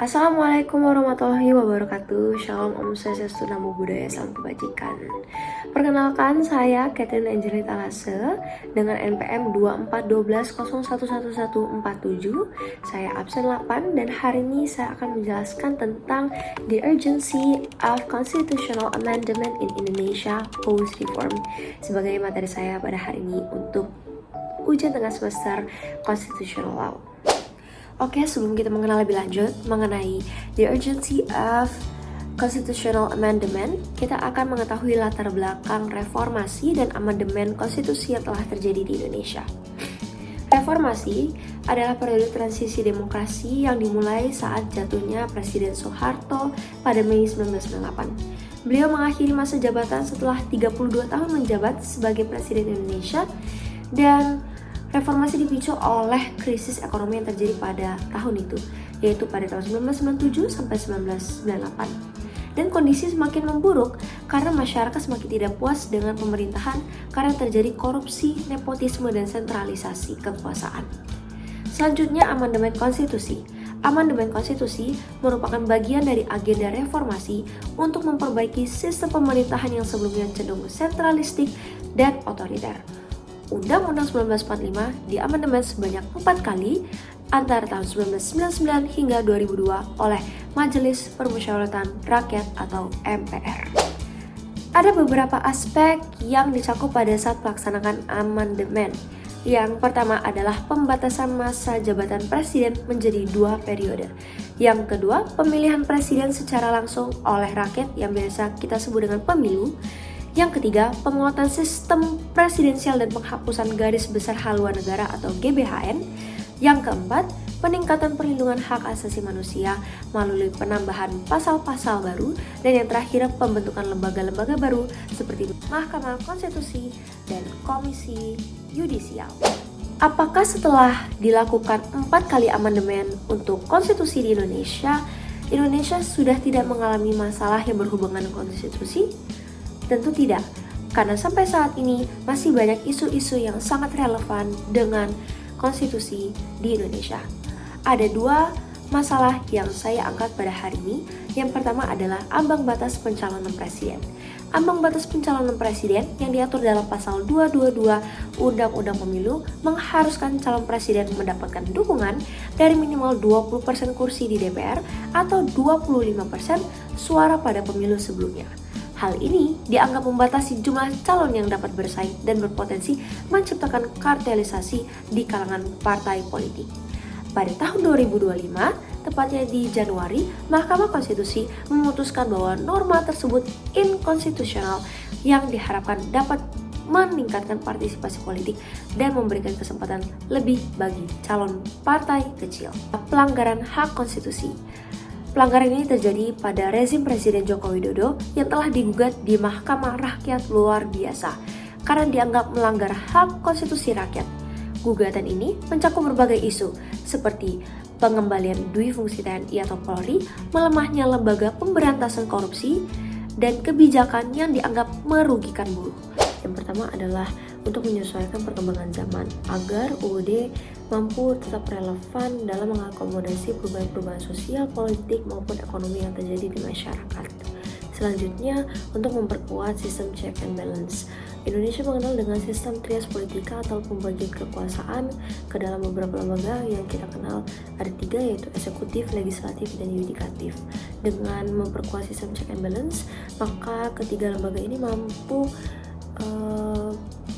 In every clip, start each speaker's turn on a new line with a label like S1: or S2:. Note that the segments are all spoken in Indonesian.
S1: Assalamualaikum warahmatullahi wabarakatuh. Shalom, Om Swastiastu, Namo Buddhaya, Salam Kebajikan. Perkenalkan, saya Catherine Angelita Lase dengan NPM 2412011147. Saya absen 8 dan hari ini saya akan menjelaskan tentang the urgency of constitutional amendment in Indonesia post reform sebagai materi saya pada hari ini untuk ujian tengah semester constitutional law. Oke, sebelum kita mengenal lebih lanjut mengenai the urgency of constitutional amendment, kita akan mengetahui latar belakang reformasi dan amandemen konstitusi yang telah terjadi di Indonesia. Reformasi adalah periode transisi demokrasi yang dimulai saat jatuhnya Presiden Soeharto pada Mei 1998. Beliau mengakhiri masa jabatan setelah 32 tahun menjabat sebagai Presiden Indonesia, dan reformasi dipicu oleh krisis ekonomi yang terjadi pada tahun itu, yaitu pada tahun 1997 sampai 1998. Dan kondisi semakin memburuk karena masyarakat semakin tidak puas dengan pemerintahan karena terjadi korupsi, nepotisme, dan sentralisasi kekuasaan. Selanjutnya, amandemen konstitusi. Amandemen konstitusi merupakan bagian dari agenda reformasi untuk memperbaiki sistem pemerintahan yang sebelumnya cenderung sentralistik dan otoriter. Undang-Undang 1945 diamandemen sebanyak 4 kali antara tahun 1999 hingga 2002 oleh Majelis Permusyawaratan Rakyat atau MPR. Ada beberapa aspek yang dicakup pada saat pelaksanaan amandemen. Yang pertama adalah pembatasan masa jabatan presiden menjadi 2 periode. Yang kedua, pemilihan presiden secara langsung oleh rakyat yang biasa kita sebut dengan pemilu. Yang ketiga, penguatan sistem presidensial dan penghapusan garis besar haluan negara atau GBHN. Yang keempat, peningkatan perlindungan hak asasi manusia melalui penambahan pasal-pasal baru. Dan yang terakhir, pembentukan lembaga-lembaga baru seperti Mahkamah Konstitusi dan Komisi Yudisial. Apakah setelah dilakukan 4 kali amandemen untuk konstitusi di Indonesia sudah tidak mengalami masalah yang berhubungan dengan konstitusi? Tentu tidak, karena sampai saat ini masih banyak isu-isu yang sangat relevan dengan konstitusi di Indonesia. Ada 2 masalah yang saya angkat pada hari ini. Yang pertama adalah ambang batas pencalonan presiden. Ambang batas pencalonan presiden yang diatur dalam pasal 222 Undang-Undang Pemilu mengharuskan calon presiden mendapatkan dukungan dari minimal 20% kursi di DPR atau 25% suara pada pemilu sebelumnya. Hal ini dianggap membatasi jumlah calon yang dapat bersaing dan berpotensi menciptakan kartelisasi di kalangan partai politik. Pada tahun 2025, tepatnya di Januari, Mahkamah Konstitusi memutuskan bahwa norma tersebut inkonstitusional yang diharapkan dapat meningkatkan partisipasi politik dan memberikan kesempatan lebih bagi calon partai kecil. Pelanggaran hak konstitusi. Pelanggaran ini terjadi pada rezim Presiden Joko Widodo yang telah digugat di Mahkamah Rakyat luar biasa karena dianggap melanggar hak konstitusi rakyat. Gugatan ini mencakup berbagai isu seperti pengembalian dui fungsi TNI atau Polri, melemahnya lembaga pemberantasan korupsi, dan kebijakan yang dianggap merugikan buruh. Yang pertama adalah untuk menyesuaikan perkembangan zaman agar UUD mampu tetap relevan dalam mengakomodasi perubahan-perubahan sosial, politik, maupun ekonomi yang terjadi di masyarakat. Selanjutnya, untuk memperkuat sistem check and balance. Indonesia mengenal dengan sistem trias politika atau pembagian kekuasaan ke dalam beberapa lembaga yang kita kenal ada 3, yaitu eksekutif, legislatif, dan yudikatif. Dengan memperkuat sistem check and balance, maka ketiga lembaga ini mampu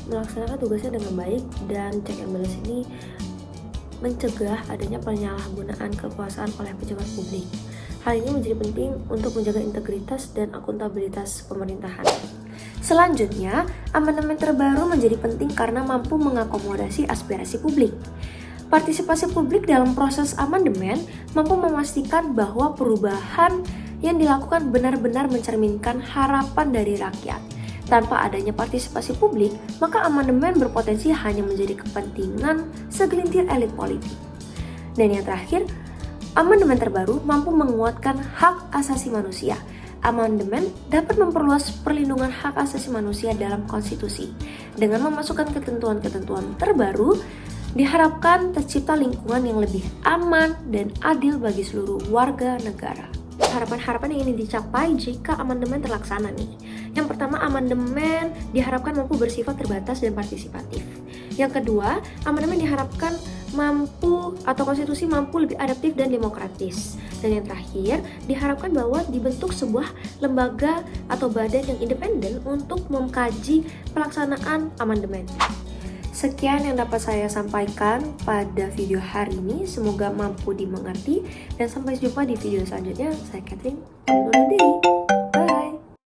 S1: melaksanakan tugasnya dengan baik, dan check and balance ini mencegah adanya penyalahgunaan kekuasaan oleh pejabat publik. Hal ini menjadi penting untuk menjaga integritas dan akuntabilitas pemerintahan. Selanjutnya, amandemen terbaru menjadi penting karena mampu mengakomodasi aspirasi publik. Partisipasi publik dalam proses amandemen mampu memastikan bahwa perubahan yang dilakukan benar-benar mencerminkan harapan dari rakyat. Tanpa adanya partisipasi publik, maka amandemen berpotensi hanya menjadi kepentingan segelintir elit politik. Dan yang terakhir, amandemen terbaru mampu menguatkan hak asasi manusia. Amandemen dapat memperluas perlindungan hak asasi manusia dalam konstitusi dengan memasukkan ketentuan-ketentuan terbaru Diharapkan tercipta lingkungan yang lebih aman dan adil bagi seluruh warga negara. Harapan-harapan yang ingin dicapai jika amandemen terlaksana nih. Yang pertama, amandemen diharapkan mampu bersifat terbatas dan partisipatif. Yang kedua, amandemen diharapkan konstitusi mampu lebih adaptif dan demokratis. Dan yang terakhir, diharapkan bahwa dibentuk sebuah lembaga atau badan yang independen untuk mengkaji pelaksanaan amandemen. Sekian yang dapat saya sampaikan pada video hari ini, semoga mampu dimengerti dan sampai jumpa di video selanjutnya. Saya Catherine, undur diri.